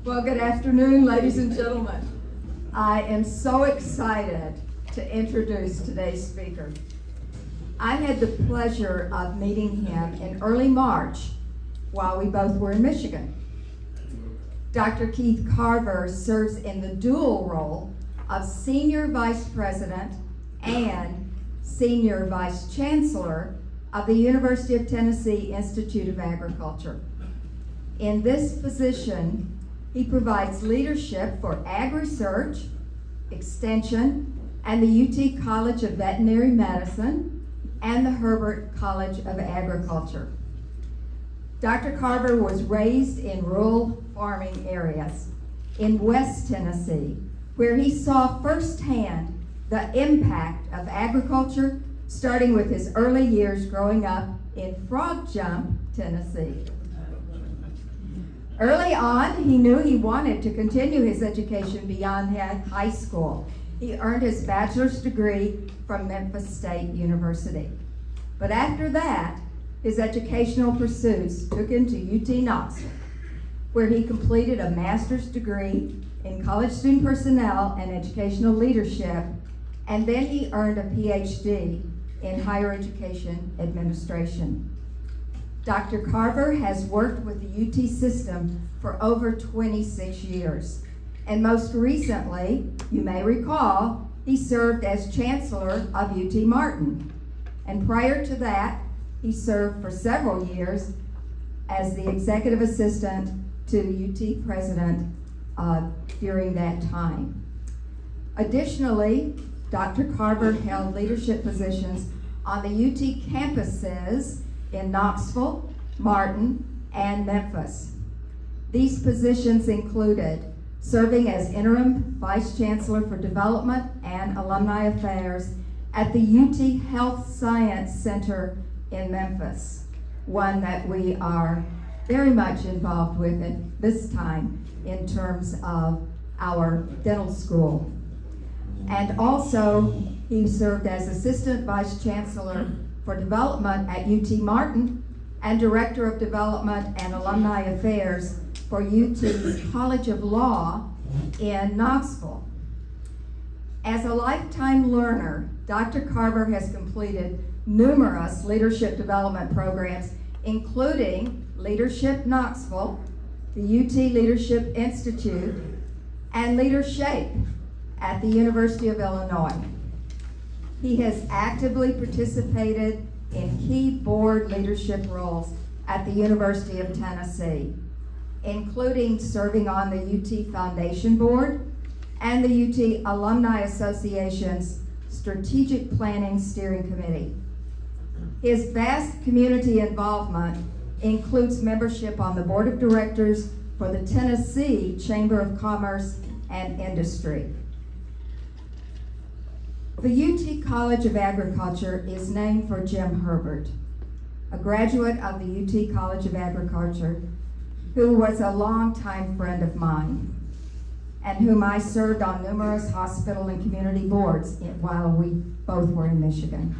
Well, good afternoon, ladies and gentlemen. I am so excited to introduce today's speaker. I had the pleasure of meeting him in early March while we both were in Michigan. Dr. Keith Carver serves in the dual role of Senior Vice President and Senior Vice Chancellor of the University of Tennessee Institute of Agriculture. In this position, he provides leadership for ag research, extension, and the UT College of Veterinary Medicine and the Herbert College of Agriculture. Dr. Carver was raised in rural farming areas in West Tennessee, where he saw firsthand the impact of agriculture, starting with his early years growing up in Frog Jump, Tennessee. Early on, he knew he wanted to continue his education beyond high school. He earned his bachelor's degree from Memphis State University. But after that, his educational pursuits took him to UT Knoxville, where he completed a master's degree in college student personnel and educational leadership, and then he earned a PhD in higher education administration. Dr. Carver has worked with the UT system for over 26 years. And most recently, you may recall, he served as Chancellor of UT Martin. And prior to that, he served for several years as the Executive Assistant to the UT President during that time. Additionally, Dr. Carver held leadership positions on the UT campuses in Knoxville, Martin, and Memphis. These positions included serving as Interim Vice Chancellor for Development and Alumni Affairs at the UT Health Science Center in Memphis, one that we are very much involved with at this time in terms of our dental school. And also, he served as Assistant Vice Chancellor for Development at UT Martin and Director of Development and Alumni Affairs for UT's College of Law in Knoxville. As a lifetime learner, Dr. Carver has completed numerous leadership development programs, including Leadership Knoxville, the UT Leadership Institute, and Leadership at the University of Illinois. He has actively participated in key board leadership roles at the University of Tennessee, including serving on the UT Foundation Board and the UT Alumni Association's Strategic Planning Steering Committee. His vast community involvement includes membership on the Board of Directors for the Tennessee Chamber of Commerce and Industry. The UT College of Agriculture is named for Jim Herbert, a graduate of the UT College of Agriculture who was a longtime friend of mine and whom I served on numerous hospital and community boards while we both were in Michigan.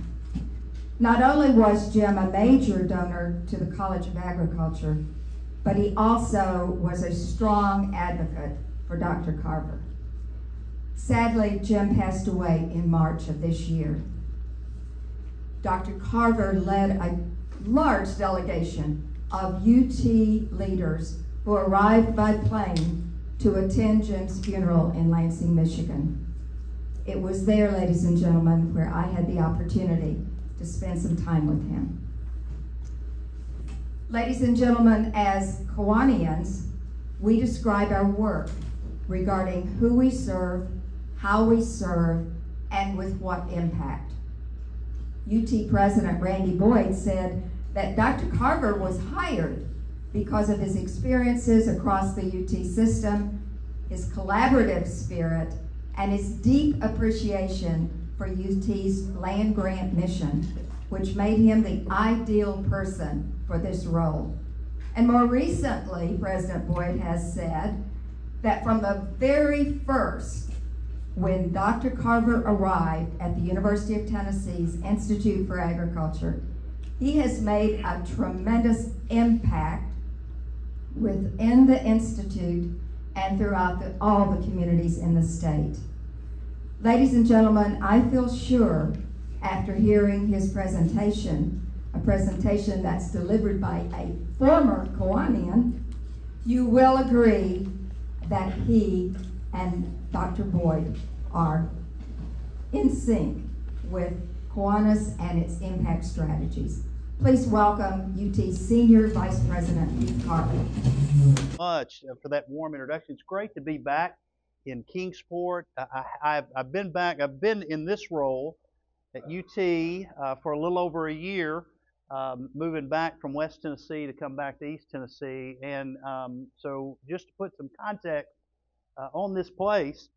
Not only was Jim a major donor to the College of Agriculture, but he also was a strong advocate for Dr. Carver. Sadly, Jim passed away in March of this year. Dr. Carver led a large delegation of UT leaders who arrived by plane to attend Jim's funeral in Lansing, Michigan. It was there, ladies and gentlemen, where I had the opportunity to spend some time with him. Ladies and gentlemen, as Kiwanians, we describe our work regarding who we serve, how we serve, and with what impact. UT President Randy Boyd said that Dr. Carver was hired because of his experiences across the UT system, his collaborative spirit, and his deep appreciation for UT's land grant mission, which made him the ideal person for this role. And more recently, President Boyd has said that from the very first, when Dr. Carver arrived at the University of Tennessee's Institute for Agriculture, he has made a tremendous impact within the Institute and throughout all the communities in the state. Ladies and gentlemen, I feel sure after hearing his presentation, a presentation that's delivered by a former Kiwanian, you will agree that he and Dr. Boyd are in sync with Kiwanis and its impact strategies. Please welcome UT Senior Vice President Keith Carver. Much for that warm introduction. It's great to be back in Kingsport. I've been back. I've been in this role at UT for a little over a year, moving back from West Tennessee to come back to East Tennessee. And so just to put some context on this place,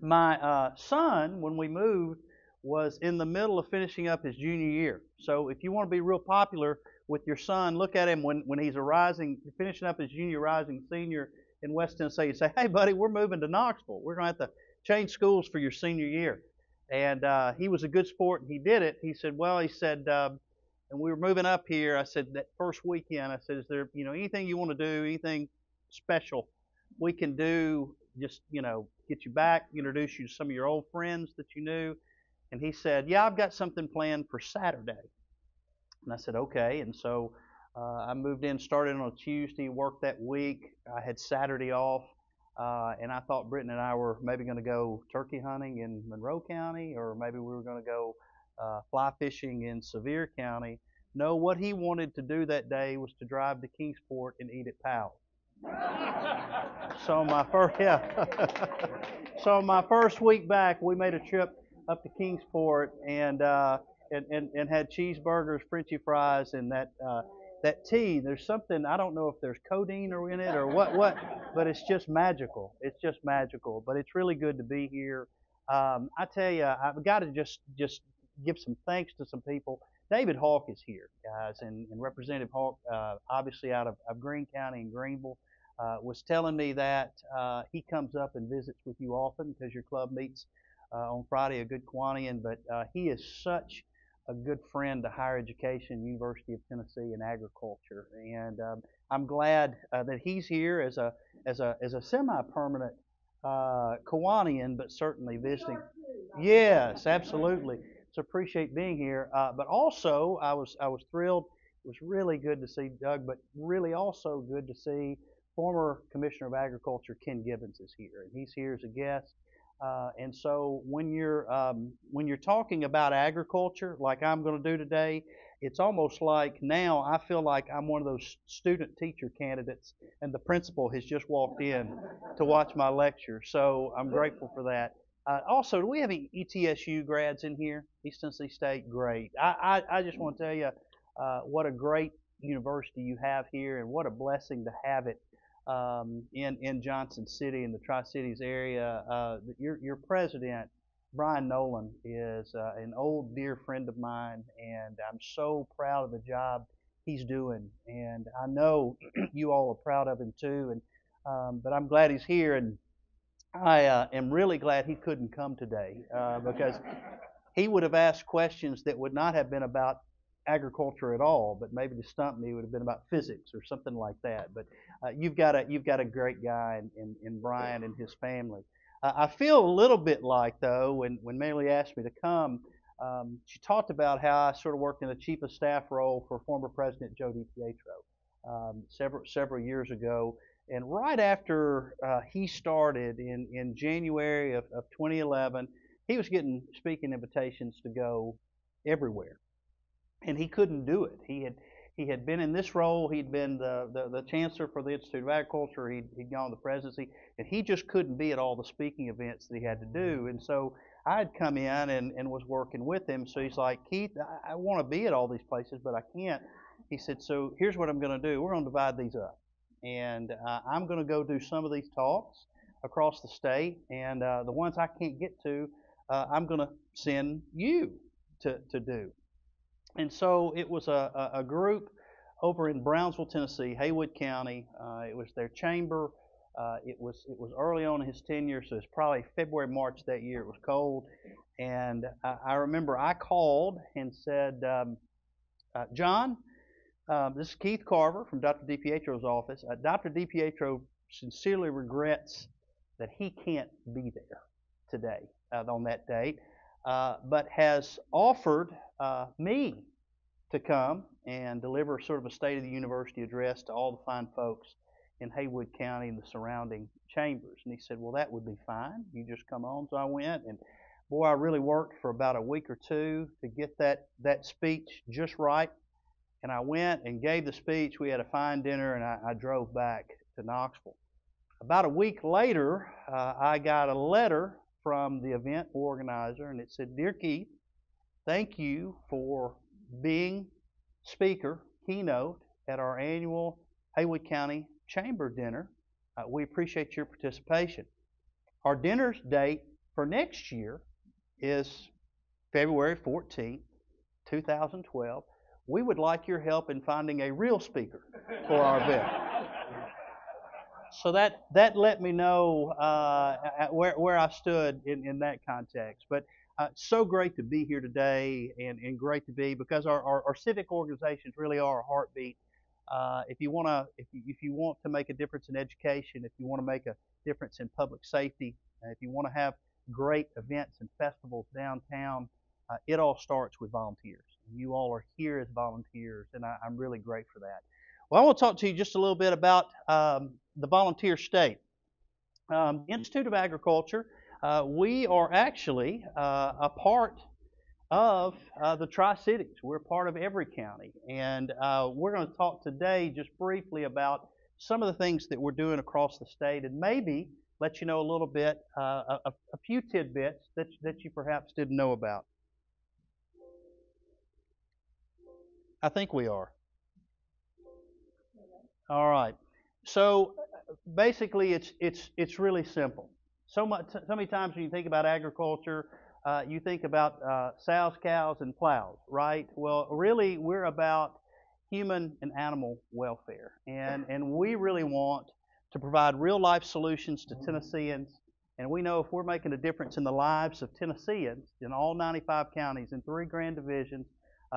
my son, when we moved, was in the middle of finishing up his junior year. So if you want to be real popular with your son, look at him when he's finishing up his junior, rising senior in West Tennessee. You say, hey, buddy, we're moving to Knoxville. We're going to have to change schools for your senior year. And he was a good sport, and he did it. He said, and we were moving up here. I said, that first weekend, I said, is there, anything you want to do, anything special we can do, just, get you back, introduce you to some of your old friends that you knew. And he said, yeah, I've got something planned for Saturday. And I said, okay. And so I moved in, started on a Tuesday, worked that week. I had Saturday off. And I thought Britton and I were maybe going to go turkey hunting in Monroe County, or maybe we were going to go fly fishing in Sevier County. No, what he wanted to do that day was to drive to Kingsport and eat at Powell's. So so my first week back, we made a trip up to Kingsport and had cheeseburgers, Frenchy fries, and that tea. There's something, I don't know if there's codeine or in it or what, but it's just magical. It's just magical. But it's really good to be here. I tell you, I've got to just give some thanks to some people. David Hawk is here, guys, and Representative Hawk, obviously out of Greene County in Greenville, was telling me that he comes up and visits with you often because your club meets on Friday, a good Kiwanian, but he is such a good friend to higher education, University of Tennessee, and agriculture, and I'm glad that he's here as a semi-permanent Kiwanian, but certainly visiting. Yes, absolutely. So appreciate being here, but also I was thrilled. It was really good to see Doug, but really also good to see former Commissioner of Agriculture Ken Gibbons is here, and he's here as a guest. And so when you're talking about agriculture, like I'm going to do today, it's almost like now I feel like I'm one of those student teacher candidates, and the principal has just walked in to watch my lecture. So I'm grateful for that. Also, do we have any ETSU grads in here? East Tennessee State, great. I just want to tell you what a great university you have here, and what a blessing to have it. In Johnson City, in the Tri-Cities area. Your president, Brian Nolan, is an old dear friend of mine, and I'm so proud of the job he's doing. And I know you all are proud of him too. And but I'm glad he's here, and I am really glad he couldn't come today because he would have asked questions that would not have been about agriculture at all, but maybe to stump me would have been about physics or something like that. But you've got a great guy in Brian and his family. I feel a little bit like, though, when Mary asked me to come, she talked about how I sort of worked in the chief of staff role for former President Joe DiPietro several years ago. And right after he started in January of 2011, he was getting speaking invitations to go everywhere. And he couldn't do it. He had been in this role. He'd been the chancellor for the Institute of Agriculture. He'd gone to the presidency, and he just couldn't be at all the speaking events that he had to do. And so I had come in and was working with him. So he's like, Keith, I want to be at all these places, but I can't. He said, so here's what I'm going to do. We're going to divide these up, and I'm going to go do some of these talks across the state, and the ones I can't get to, I'm going to send you to do. And so it was a group over in Brownsville, Tennessee, Haywood County. It was their chamber. It was early on in his tenure, so it's probably February, March that year. It was cold, and I remember I called and said, John, this is Keith Carver from Dr. DiPietro's office. Dr. DiPietro sincerely regrets that he can't be there today on that date, but has offered me to come and deliver sort of a State of the University address to all the fine folks in Haywood County and the surrounding chambers. And he said, well, that would be fine. You just come on. So I went, and boy, I really worked for about a week or two to get that speech just right. And I went and gave the speech. We had a fine dinner, and I drove back to Knoxville. About a week later, I got a letter from the event organizer, and it said, Dear Keith, thank you for being speaker, keynote, at our annual Haywood County Chamber dinner. We appreciate your participation. Our dinner's date for next year is February 14th, 2012. We would like your help in finding a real speaker for our event. So that let me know where I stood in that context. But so great to be here today, and great to be, because our civic organizations really are a heartbeat. If you want to make a difference in education, if you want to make a difference in public safety, if you want to have great events and festivals downtown, it all starts with volunteers. You all are here as volunteers, and I'm really grateful for that. Well, I want to talk to you just a little bit about the volunteer state. The Institute of Agriculture, we are actually a part of the Tri-Cities. We're part of every county, and we're going to talk today just briefly about some of the things that we're doing across the state, and maybe let you know a little bit, a few tidbits that you perhaps didn't know about. I think we are. All right. So basically, it's really simple. So many times when you think about agriculture, you think about sows, cows, and plows, right? Well, really, we're about human and animal welfare, and we really want to provide real life solutions to Tennesseans. And we know if we're making a difference in the lives of Tennesseans in all 95 counties in 3 grand divisions,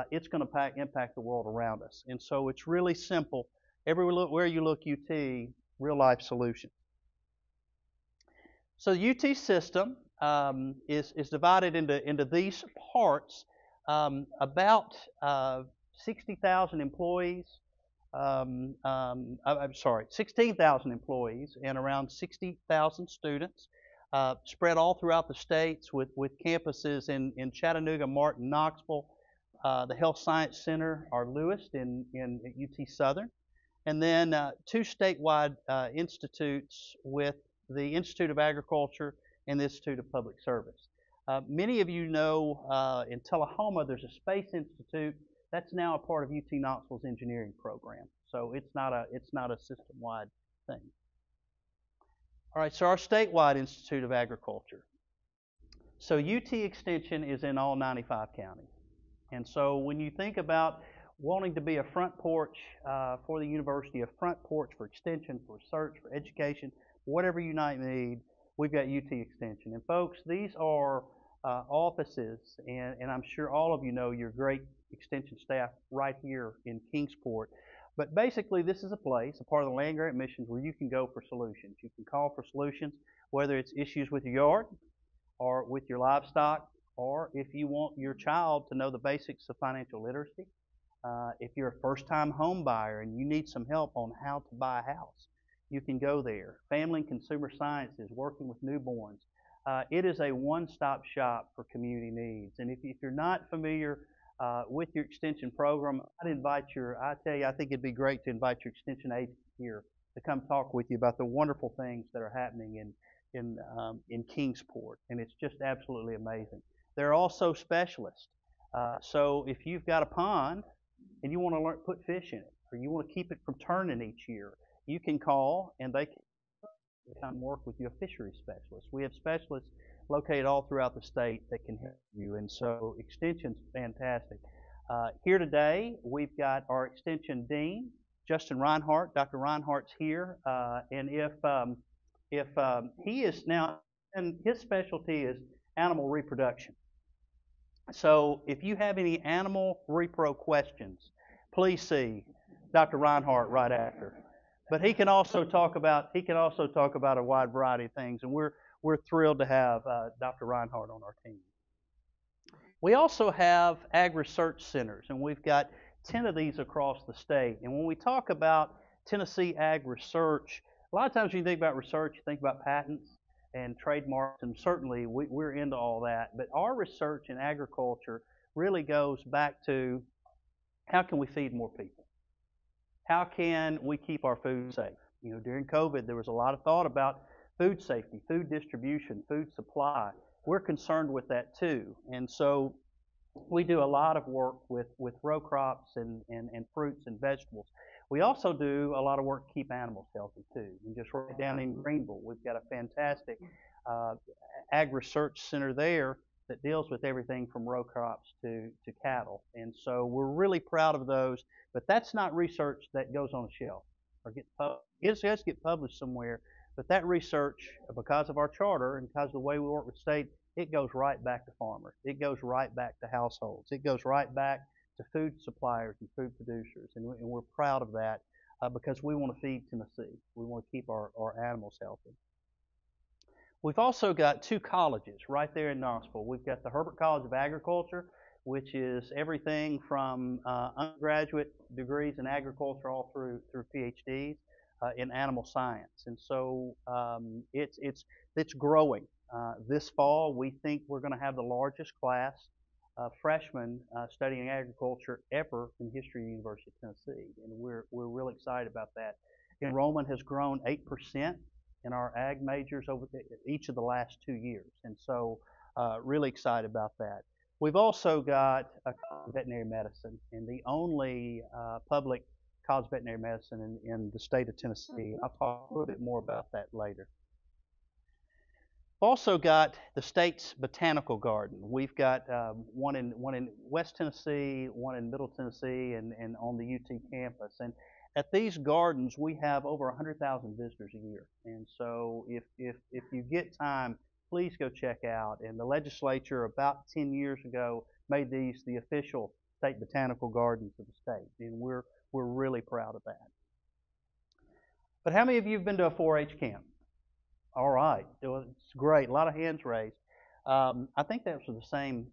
it's going to impact the world around us. And so it's really simple. Everywhere you look, UT, real life solution. So the UT system is divided into these parts. About 60,000 employees. I'm sorry, 16,000 employees and around 60,000 students, spread all throughout the states with campuses in Chattanooga, Martin, Knoxville, the Health Science Center, our Lewis in UT Southern, and then 2 statewide institutes with the Institute of Agriculture and the Institute of Public Service. Many of you know in Tullahoma there's a Space Institute that's now a part of UT Knoxville's engineering program. So it's not a system-wide thing. All right, so our statewide Institute of Agriculture. So UT Extension is in all 95 counties. And so when you think about wanting to be a front porch for the university, a front porch for extension, for research, for education, whatever you might need, we've got UT Extension. And folks, these are offices, and I'm sure all of you know your great extension staff right here in Kingsport. But basically, this is a place, a part of the land grant missions, where you can go for solutions. You can call for solutions, whether it's issues with your yard or with your livestock, or if you want your child to know the basics of financial literacy. If you're a first-time home buyer and you need some help on how to buy a house, you can go there. Family and Consumer Sciences, working with newborns. It is a one-stop shop for community needs. And if you're not familiar with your extension program, I tell you, I think it'd be great to invite your extension agent here to come talk with you about the wonderful things that are happening in Kingsport. And it's just absolutely amazing. There are also specialists. So if you've got a pond and you want to put fish in it, or you want to keep it from turning each year, you can call and they can come work with you, a fisheries specialist. We have specialists located all throughout the state that can help you, and so Extension's fantastic. Here today, we've got our Extension Dean, Justin Reinhardt. Dr. Reinhardt's here, and if he is now, and his specialty is animal reproduction. So if you have any animal repro questions, please see Dr. Reinhardt right after. but he can also talk about a wide variety of things, and we're thrilled to have Dr. Reinhardt on our team. We also have ag research centers, and we've got 10 of these across the state. And when we talk about Tennessee ag research, a lot of times when you think about research, you think about patents and trademarks, and certainly we're into all that. But our research in agriculture really goes back to how can we feed more people? How can we keep our food safe? You know, during COVID, there was a lot of thought about food safety, food distribution, food supply. We're concerned with that too. And so we do a lot of work with row crops and fruits and vegetables. We also do a lot of work to keep animals healthy too. And just right down in Greenville, we've got a fantastic ag research center there that deals with everything from row crops to cattle. And so we're really proud of those. But that's not research that goes on a shelf or gets it does get published somewhere. But that research, because of our charter and because of the way we work with state, it goes right back to farmers. It goes right back to households. It goes right back to food suppliers and food producers. And we're proud of that because we want to feed Tennessee. We want to keep our animals healthy. We've also got 2 colleges right there in Knoxville. We've got the Herbert College of Agriculture, which is everything from undergraduate degrees in agriculture all through PhDs in animal science. And so it's growing. This fall, we think we're going to have the largest class of freshmen studying agriculture ever in the history of the University of Tennessee, and we're really excited about that. Enrollment has grown 8% in our ag majors over each of the last 2 years, and so really excited about that. We've also got a veterinary medicine, and the only public college of veterinary medicine in the state of Tennessee. I'll talk a little bit more about that later. We've also got the state's botanical garden. We've got one in West Tennessee, one in Middle Tennessee, and on the UT campus. And at these gardens, we have over 100,000 visitors a year. And so if you get time, please go check out. And the legislature about 10 years ago made these the official state botanical gardens of the state, and we're really proud of that. But how many of you have been to a 4-H camp? All right, it's great. A lot of hands raised. I think that was the same.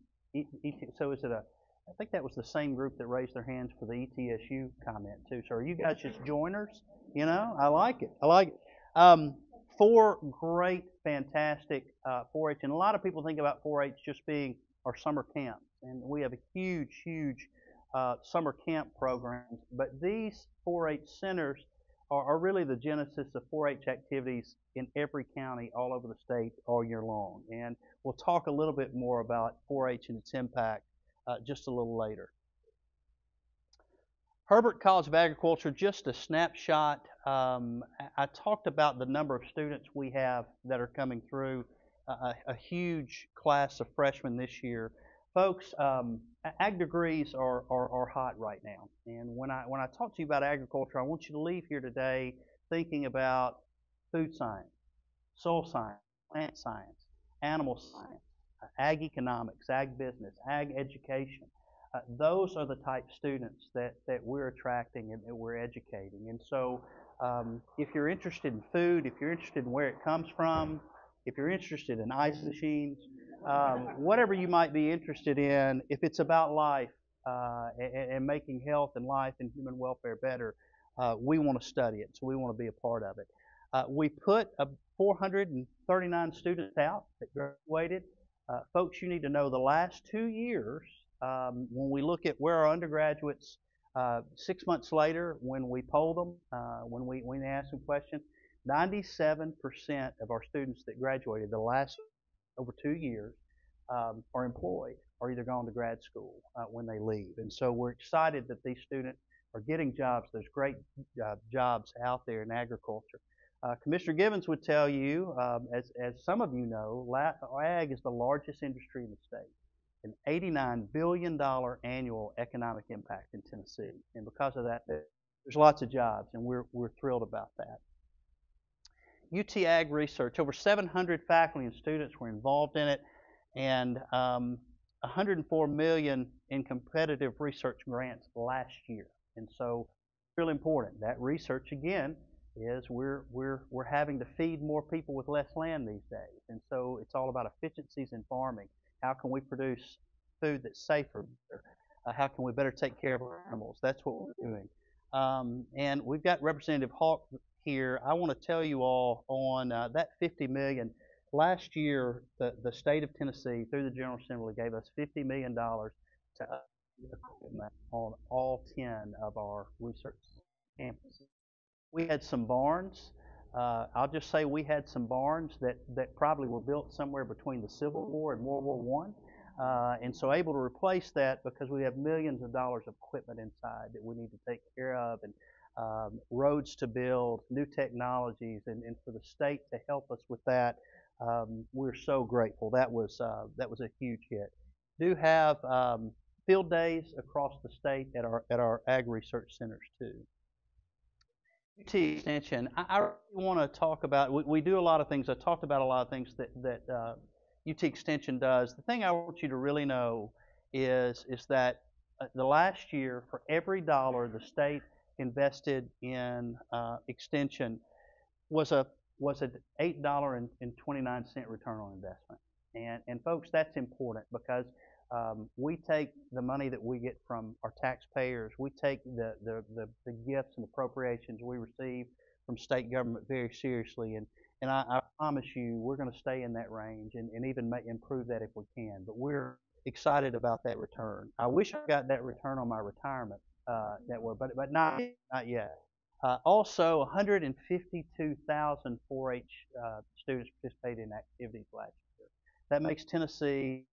So is it a? I think that was the same group that raised their hands for the ETSU comment too. So are you guys just joiners? You know, I like it. I like it. 4 great, fantastic 4-H, and a lot of people think about 4-H just being our summer camps, and we have a huge summer camp programs. But these 4-H centers are really the genesis of 4-H activities in every county all over the state all year long. And we'll talk a little bit more about 4-H and its impact just a little later. Herbert College of Agriculture, just a snapshot. I talked about the number of students we have that are coming through, a huge class of freshmen this year. Folks, ag degrees are hot right now. And when I talk to you about agriculture, I want you to leave here today thinking about food science, soil science, plant science, animal science, ag economics, ag business, ag education. Those are the type of students that we're attracting and that we're educating. And so if you're interested in food, if you're interested in where it comes from, if you're interested in ice machines, whatever you might be interested in, if it's about life and making health and life and human welfare better, we want to study it, so we want to be a part of it. We put 439 students out that graduated. Folks, you need to know the last 2 years, when we look at where our undergraduates, 6 months later, when we poll them, when we ask them questions, 97% of our students that graduated the last over 2 years are employed or either gone to grad school when they leave. And so we're excited that these students are getting jobs. There's great jobs out there in agriculture. Commissioner Givens would tell you, as some of you know, ag is the largest industry in the state, an $89 billion annual economic impact in Tennessee. And because of that, there's lots of jobs, and we're thrilled about that. UT Ag Research, over 700 faculty and students were involved in it, and $104 million in competitive research grants last year. And so, really important. That research, again, is we're having to feed more people with less land these days, and so it's all about efficiencies in farming. How can we produce food that's safer? How can we better take care of our animals? That's what we're doing. And we've got Representative Hawk here. I want to tell you all on that 50 million. Last year, the state of Tennessee, through the General Assembly, gave us $50 million to upgrade equipment on all 10 of our research campuses. We had some barns. I'll just say we had some barns that probably were built somewhere between the Civil War and World War One, and so able to replace that because we have millions of dollars of equipment inside that we need to take care of, and roads to build, new technologies, and for the state to help us with that, we're so grateful. That was a huge hit. Do have field days across the state at our ag research centers too. UT Extension, I really want to talk about, we do a lot of things. I talked about a lot of things that UT Extension does. The thing I want you to really know is that the last year, for every dollar the state invested in extension was a was an $8.29 return on investment. And folks, that's important because we take the money that we get from our taxpayers, we take the gifts and appropriations we receive from state government very seriously, and I promise you we're going to stay in that range and even improve that if we can. But we're excited about that return. I wish I got that return on my retirement network, but not yet. Also, 152,000 4-H students participated in activities last year. That makes Tennessee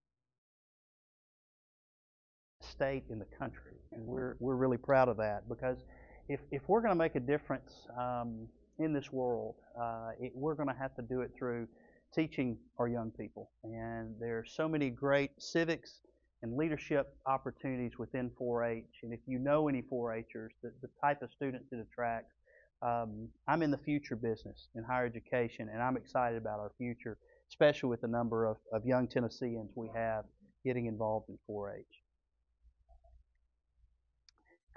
state in the country, and we're really proud of that because if we're going to make a difference in this world, we're going to have to do it through teaching our young people. And there are so many great civics and leadership opportunities within 4-H. And if you know any 4-Hers, the type of students it attracts, I'm in the future business in higher education, and I'm excited about our future, especially with the number of young Tennesseans we have getting involved in 4-H.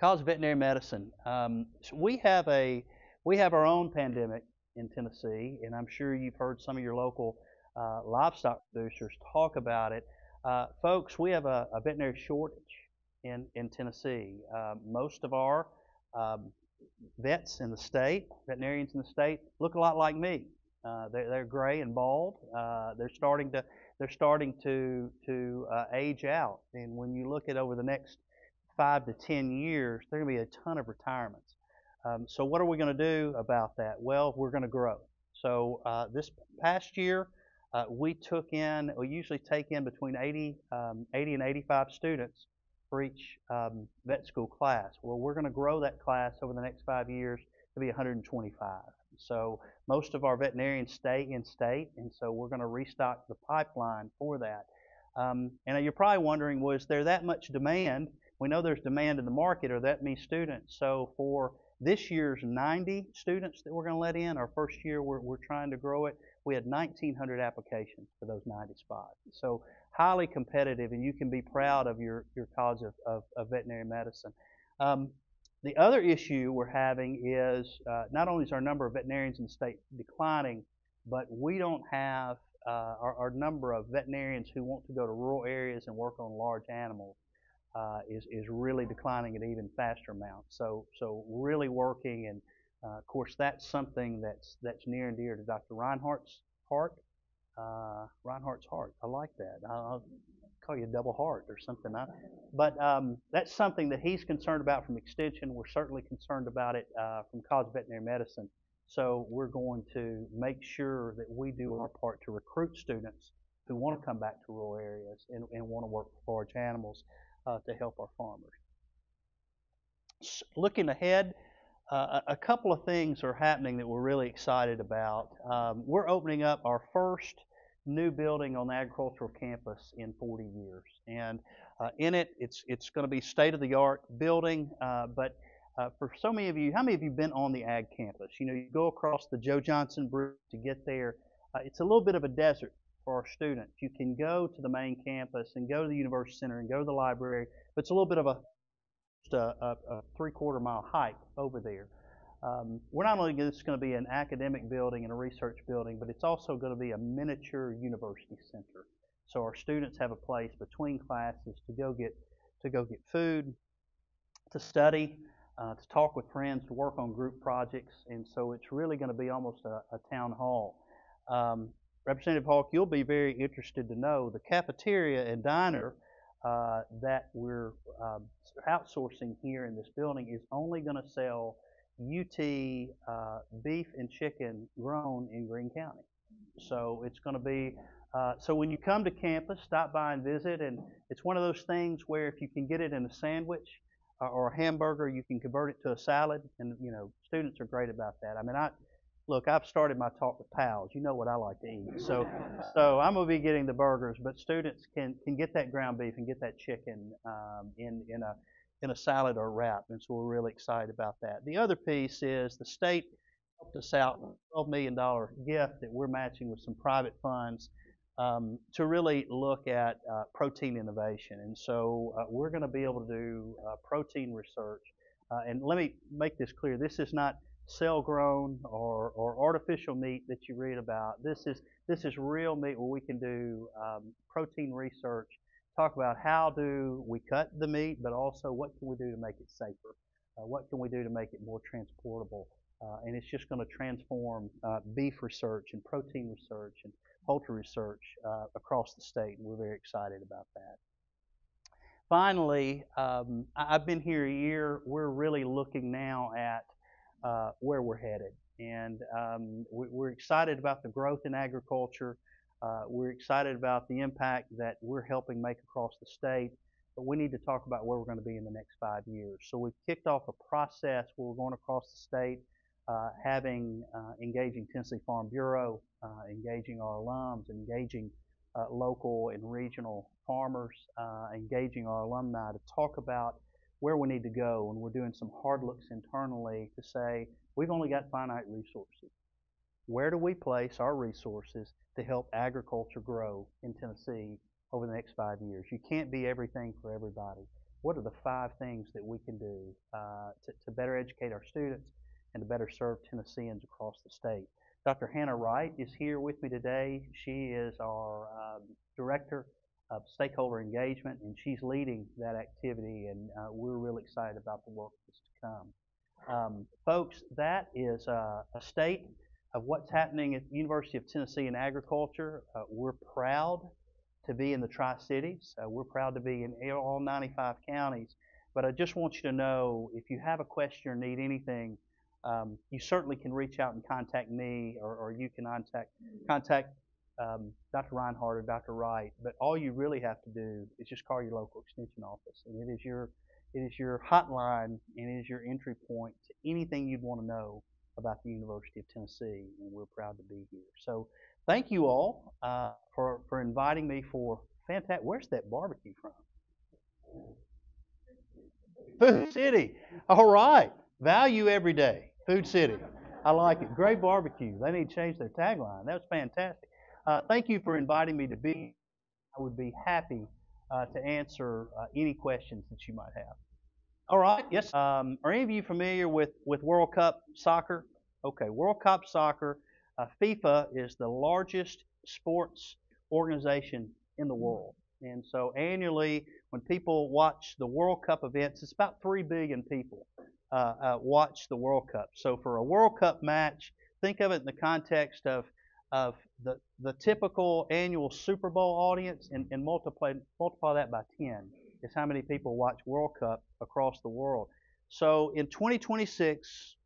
College of Veterinary Medicine. So we have our own pandemic in Tennessee, and I'm sure you've heard some of your local livestock producers talk about it. Folks, we have a veterinary shortage in Tennessee. Most of our vets in the state, veterinarians in the state, look a lot like me. They're gray and bald. They're starting to age out, and when you look at over the next 5 to 10 years, there are going to be a ton of retirements. So what are we going to do about that? Well, we're going to grow. So this past year, we usually take in between 80 and 85 students for each vet school class. Well, we're going to grow that class over the next 5 years to be 125. So most of our veterinarians stay in state, and so we're going to restock the pipeline for that. And you're probably wondering, was there that much demand? We know there's demand in the market, or that many students. So for this year's 90 students that we're going to let in, our first year we're trying to grow it, we had 1,900 applications for those 90 spots. So highly competitive, and you can be proud of your College of Veterinary Medicine. The other issue we're having is not only is our number of veterinarians in the state declining, but we don't have our number of veterinarians who want to go to rural areas and work on large animals is really declining at even faster amounts. So really working, and of course that's something that's near and dear to Dr. Reinhardt's heart. Reinhardt's heart. I like that. I'll call you Double Heart or something. But that's something that he's concerned about from Extension. We're certainly concerned about it from College of Veterinary Medicine. So we're going to make sure that we do our part to recruit students who want to come back to rural areas and want to work with large animals to help our farmers. Looking ahead, a couple of things are happening that we're really excited about. We're opening up our first new building on the agricultural campus in 40 years, and in it's going to be state-of-the-art building. But for so many of you, how many of you have been on the ag campus? You know, you go across the Joe Johnson Bridge to get there. It's a little bit of a desert for our students. You can go to the main campus and go to the University Center and go to the library, but it's a little bit of a 3/4 mile hike over there. We're not only just going to be an academic building and a research building, but it's also going to be a miniature university center. So our students have a place between classes to go get food, to study, to talk with friends, to work on group projects, and so it's really going to be almost a town hall. Representative Hawk, you'll be very interested to know the cafeteria and diner that we're outsourcing here in this building is only going to sell UT beef and chicken grown in Greene County. So it's going to be, so when you come to campus, stop by and visit, and it's one of those things where if you can get it in a sandwich or a hamburger, you can convert it to a salad, and students are great about that. I mean, look, I've started my talk with pals. You know what I like to eat, so I'm gonna be getting the burgers, but students can get that ground beef and get that chicken in a salad or wrap, and so we're really excited about that. The other piece is the state helped us out with a $12 million gift that we're matching with some private funds to really look at protein innovation. And so we're going to be able to do protein research. And let me make this clear. This is not cell-grown or artificial meat that you read about. This is real meat where we can do protein research, talk about how do we cut the meat, but also what can we do to make it safer? What can we do to make it more transportable? And it's just going to transform beef research and protein research and poultry research across the state, and we're very excited about that. Finally, I've been here a year. We're really looking now at where we're headed, and we're excited about the growth in agriculture. We're excited about the impact that we're helping make across the state, but we need to talk about where we're going to be in the next 5 years. So we've kicked off a process where we're going across the state, engaging Tennessee Farm Bureau, engaging our alums, engaging local and regional farmers, engaging our alumni to talk about where we need to go. And we're doing some hard looks internally to say, we've only got finite resources. Where do we place our resources to help agriculture grow in Tennessee over the next 5 years? You can't be everything for everybody. What are the 5 things that we can do to better educate our students and to better serve Tennesseans across the state? Dr. Hannah Wright is here with me today. She is our Director of Stakeholder Engagement, and she's leading that activity, and we're really excited about the work that's to come. Folks, that is a state of what's happening at the University of Tennessee in agriculture. We're proud to be in the Tri-Cities. We're proud to be in all 95 counties, but I just want you to know, if you have a question or need anything, you certainly can reach out and contact me, or you can contact Dr. Reinhardt or Dr. Wright. But all you really have to do is just call your local extension office, and it is your hotline, and it is your entry point to anything you'd want to know about the University of Tennessee, and we're proud to be here. So thank you all for inviting me for fantastic. Where's that barbecue from? Food City. All right. Value every day. Food City. I like it. Great barbecue. They need to change their tagline. That was fantastic. Thank you for inviting me to be. I would be happy to answer any questions that you might have. All right. Yes. Are any of you familiar with World Cup soccer? Okay. World Cup soccer. FIFA is the largest sports organization in the world. And so annually, when people watch the World Cup events, it's about 3 billion people watch the World Cup. So for a World Cup match, think of it in the context of the typical annual Super Bowl audience, and multiply that by 10 is how many people watch World Cup across the world. So in 2026,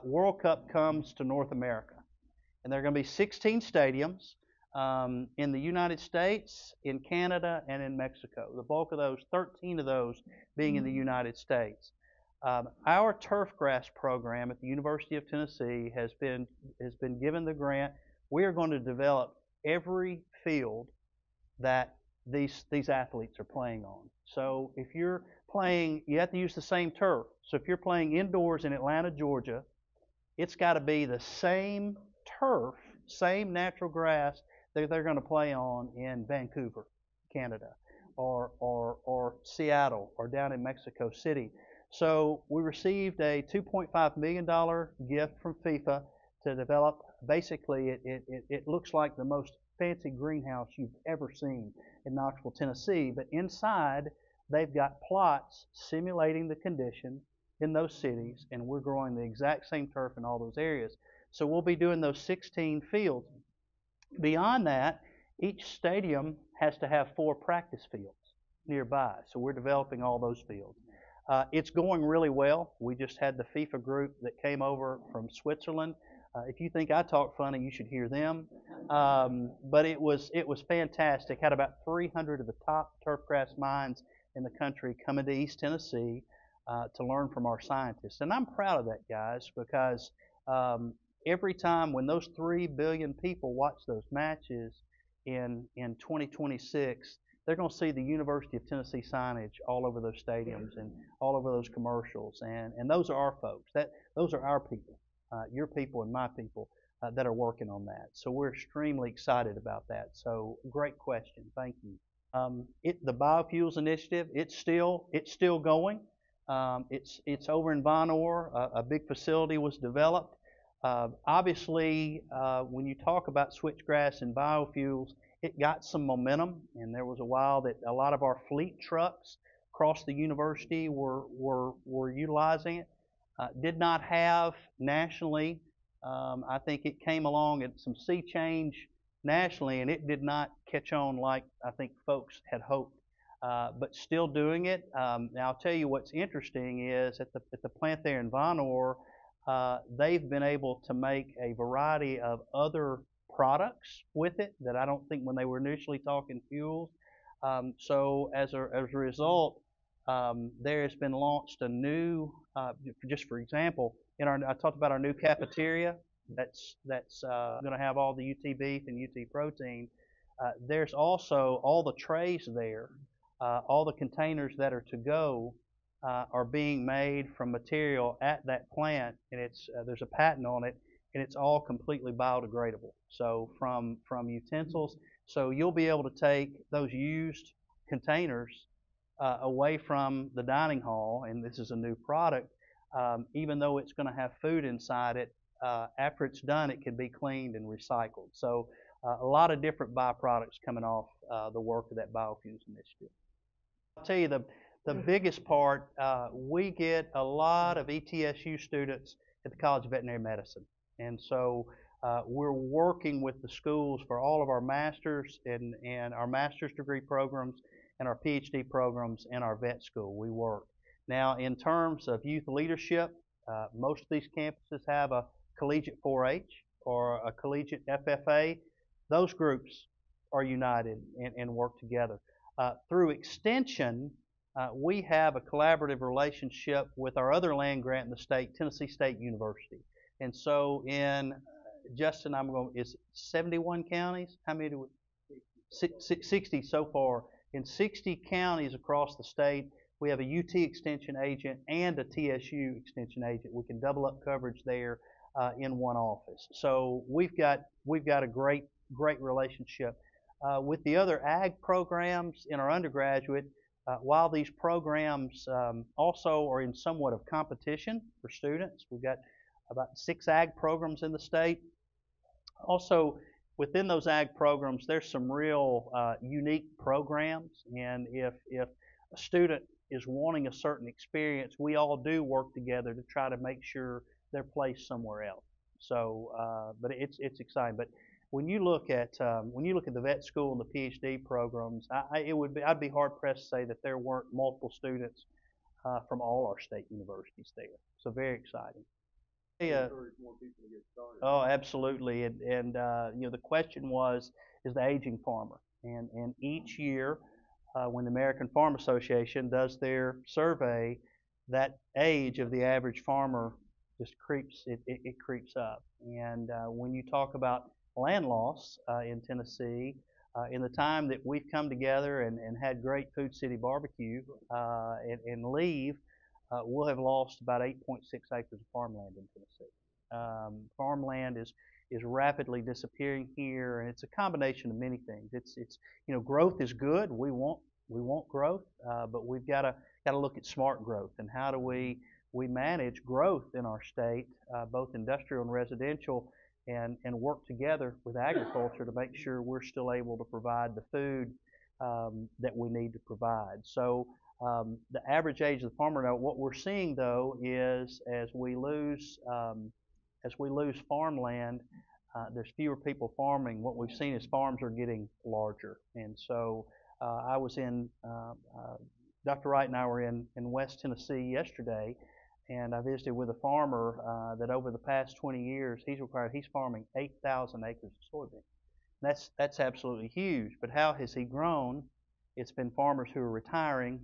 World Cup comes to North America, and there are going to be 16 stadiums in the United States, in Canada, and in Mexico. The bulk of those, 13 of those, being in the United States. Our turf grass program at the University of Tennessee has been given the grant. We are going to develop every field that these athletes are playing on. So if you're playing, you have to use the same turf. So if you're playing indoors in Atlanta, Georgia, it's got to be the same turf, same natural grass that they're going to play on in Vancouver, Canada, or Seattle, or down in Mexico City. So we received a $2.5 million gift from FIFA to develop. Basically, it looks like the most fancy greenhouse you've ever seen in Knoxville, Tennessee. But inside, they've got plots simulating the conditions in those cities, and we're growing the exact same turf in all those areas. So we'll be doing those 16 fields. Beyond that, each stadium has to have 4 practice fields nearby. So we're developing all those fields. It's going really well. We just had the FIFA group that came over from Switzerland. If you think I talk funny, you should hear them. But it was fantastic. Had about 300 of the top turfgrass minds in the country coming to East Tennessee to learn from our scientists, and I'm proud of that, guys, because every time when those 3 billion people watch those matches in 2026, they're going to see the University of Tennessee signage all over those stadiums and all over those commercials. And those are our folks. Those are our people, your people and my people that are working on that. So we're extremely excited about that. So great question. Thank you. The Biofuels Initiative, it's still going. It's over in Vonore. A big facility was developed. Obviously, when you talk about switchgrass and biofuels, it got some momentum, and there was a while that a lot of our fleet trucks across the university were utilizing it. Did not have nationally. I think it came along at some sea change nationally, and it did not catch on like I think folks had hoped. But still doing it. Now I'll tell you what's interesting is at the plant there in Vonore, they've been able to make a variety of other products with it that I don't think when they were initially talking fuels. So as a result, there has been launched a new, just for example, I talked about our new cafeteria that's going to have all the UT beef and UT protein. There's also all the trays there, all the containers that are to go are being made from material at that plant, and there's a patent on it, and it's all completely biodegradable. So from utensils, so you'll be able to take those used containers away from the dining hall, and this is a new product. Even though it's going to have food inside it, after it's done, it can be cleaned and recycled. So a lot of different byproducts coming off the work of that biofuels initiative. I'll tell you the biggest part, we get a lot of ETSU students at the College of Veterinary Medicine. And so we're working with the schools for all of our master's and our master's degree programs and our PhD programs in our vet school. We work. Now, in terms of youth leadership, most of these campuses have a collegiate 4-H or a collegiate FFA. Those groups are united and work together. Through extension, we have a collaborative relationship with our other land grant in the state, Tennessee State University. And so in, Justin, is 71 counties? How many do we? 60 so far. In 60 counties across the state, we have a UT extension agent and a TSU extension agent. We can double up coverage there in one office. So we've got a great relationship. With the other ag programs in our undergraduate, while these programs also are in somewhat of competition for students, we've got about 6 ag programs in the state. Also, within those ag programs, there's some real unique programs, and if a student is wanting a certain experience, we all do work together to try to make sure they're placed somewhere else. So, but it's exciting. But when you look at the vet school and the PhD programs, I'd be hard pressed to say that there weren't multiple students from all our state universities there. So very exciting. Yeah. Oh, absolutely. And the question is the aging farmer, and each year when the American Farm Association does their survey, that age of the average farmer just creeps up. And when you talk about land loss in Tennessee, in the time that we've come together and had great Food City barbecue and leave, we'll have lost about 8.6 acres of farmland in Tennessee. Farmland is rapidly disappearing here, and it's a combination of many things. It's growth is good. We want We want growth, but we've got to look at smart growth and how do we manage growth in our state, both industrial and residential, and work together with agriculture to make sure we're still able to provide the food that we need to provide. So the average age of the farmer, now what we're seeing though is as we lose farmland, there's fewer people farming. What we've seen is farms are getting larger, and so I was in Dr. Wright and I were in West Tennessee yesterday, and I visited with a farmer that over the past 20 years he's farming 8,000 acres of soybean. That's absolutely huge. But how has he grown? It's been farmers who are retiring.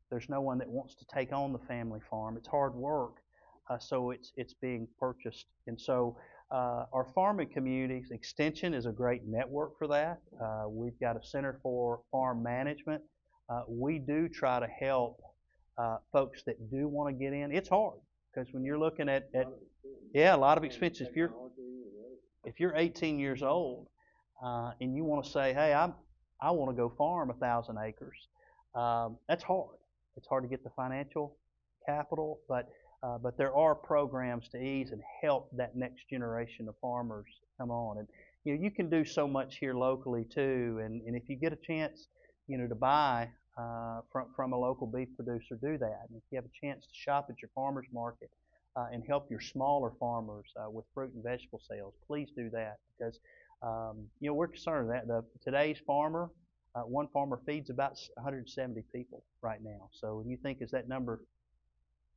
There's no one that wants to take on the family farm. It's hard work, so it's being purchased. And so our farming communities, Extension is a great network for that. We've got a Center for Farm Management. We do try to help folks that do want to get in. It's hard because when you're looking at yeah, a lot of expenses. If you're 18 years old and you want to say, hey, I want to go farm 1,000 acres, that's hard. It's hard to get the financial capital, but there are programs to ease and help that next generation of farmers come on. And you can do so much here locally too. And if you get a chance, to buy from a local beef producer, do that. And if you have a chance to shop at your farmers market and help your smaller farmers with fruit and vegetable sales, please do that because we're concerned that today's farmer, one farmer feeds about 170 people right now. So when you think as that number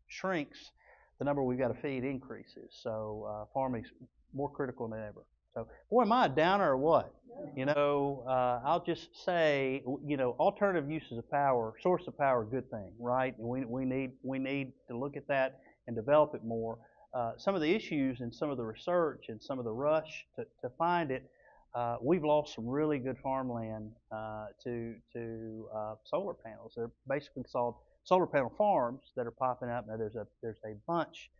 shrinks, the number we've got to feed increases. So farming's more critical than ever. So, boy, am I a downer or what? I'll just say, alternative uses of power, source of power, good thing, right? And we need to look at that and develop it more. Some of the issues and some of the research and some of the rush to find it, we've lost some really good farmland to solar panels. They're basically called solar panel farms that are popping up. Now there's a bunch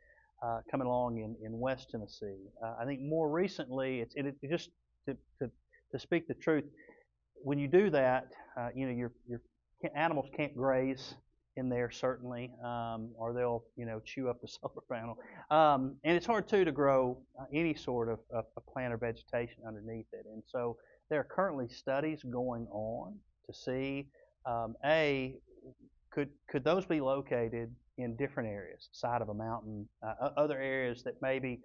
coming along in West Tennessee. I think more recently, it just to speak the truth, when you do that, your animals can't graze in there certainly, or they'll chew up the solar panel. And it's hard too to grow any sort of a plant or vegetation underneath it. And so there are currently studies going on to see could those be located in different areas, side of a mountain, other areas that maybe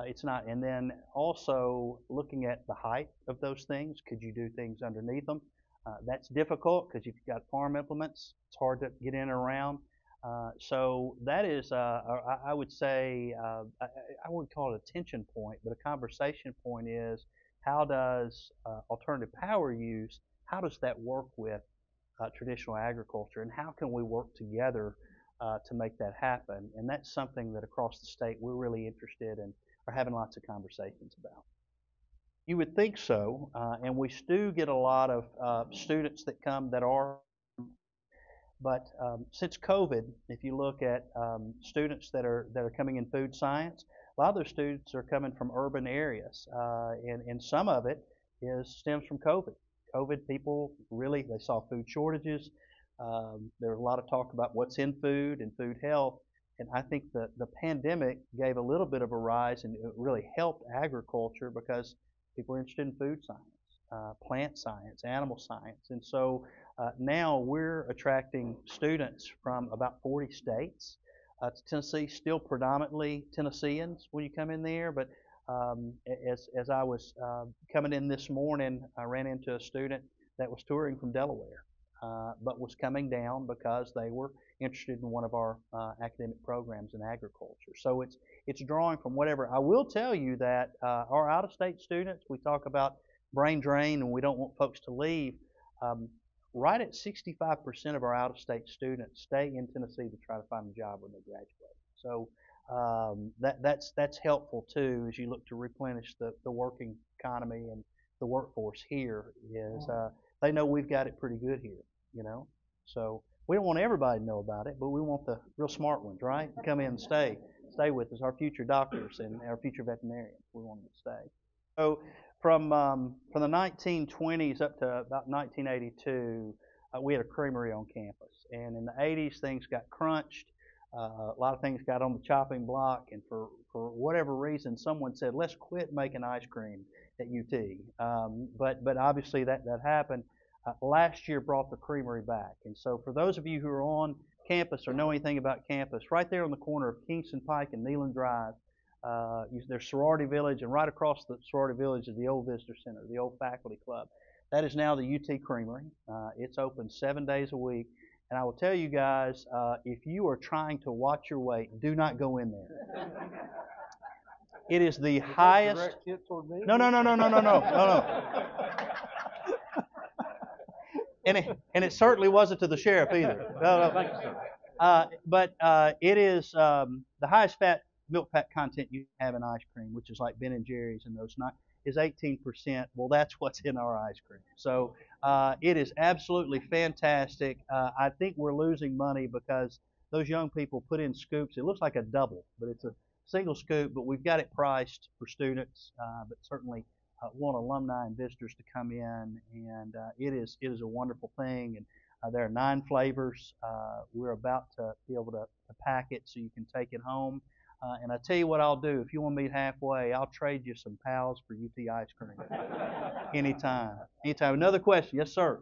it's not, and then also looking at the height of those things. Could you do things underneath them? That's difficult because you've got farm implements. It's hard to get in and around. So that is, I would say, I wouldn't call it a tension point, but a conversation point is how does alternative power use, how does that work with traditional agriculture, and how can we work together to make that happen? And that's something that across the state we're really interested in, are having lots of conversations about. You would think so, and we do get a lot of students that come that are, but since COVID, if you look at students that are coming in food science, a lot of those students are coming from urban areas, and some of it stems from COVID. COVID, people really, they saw food shortages. There was a lot of talk about what's in food and food health. And I think the pandemic gave a little bit of a rise, and it really helped agriculture because people are interested in food science, plant science, animal science. And so now we're attracting students from about 40 states to Tennessee, still predominantly Tennesseans when you come in there. But as I was coming in this morning, I ran into a student that was touring from Delaware, but was coming down because they were interested in one of our academic programs in agriculture. So it's drawing from whatever. I will tell you that our out-of-state students, we talk about brain drain and we don't want folks to leave. Right at 65% of our out-of-state students stay in Tennessee to try to find a job when they graduate. So that's helpful too as you look to replenish the working economy and the workforce here. They know we've got it pretty good here, So we don't want everybody to know about it, but we want the real smart ones, right? To come in and stay with us, our future doctors and our future veterinarians. We want them to stay. So from the 1920s up to about 1982, we had a creamery on campus. And in the 80s, things got crunched. A lot of things got on the chopping block, and for whatever reason, someone said, let's quit making ice cream at UT. But obviously that happened. Last year brought the creamery back. And so for those of you who are on campus or know anything about campus, right there on the corner of Kingston Pike and Neyland Drive, there's Sorority Village, and right across the Sorority Village is the old Visitor Center, the old Faculty Club. That is now the UT Creamery. It's open 7 days a week. And I will tell you guys, if you are trying to watch your weight, do not go in there. It is the highest. No. And it certainly wasn't to the sheriff either. No. Thank you, sir. But it is the highest fat milk fat content you have in ice cream, which is like Ben & Jerry's and those not, is 18%. Well, that's what's in our ice cream. So it is absolutely fantastic. I think we're losing money because those young people put in scoops. It looks like a double, but it's a single scoop. But we've got it priced for students, but certainly want alumni and visitors to come in. And it is a wonderful thing. And there are 9 flavors. We're about to be able to pack it so you can take it home. And I tell you what I'll do. If you want to meet halfway, I'll trade you some pals for UT ice cream. Anytime. Another question. Yes, sir.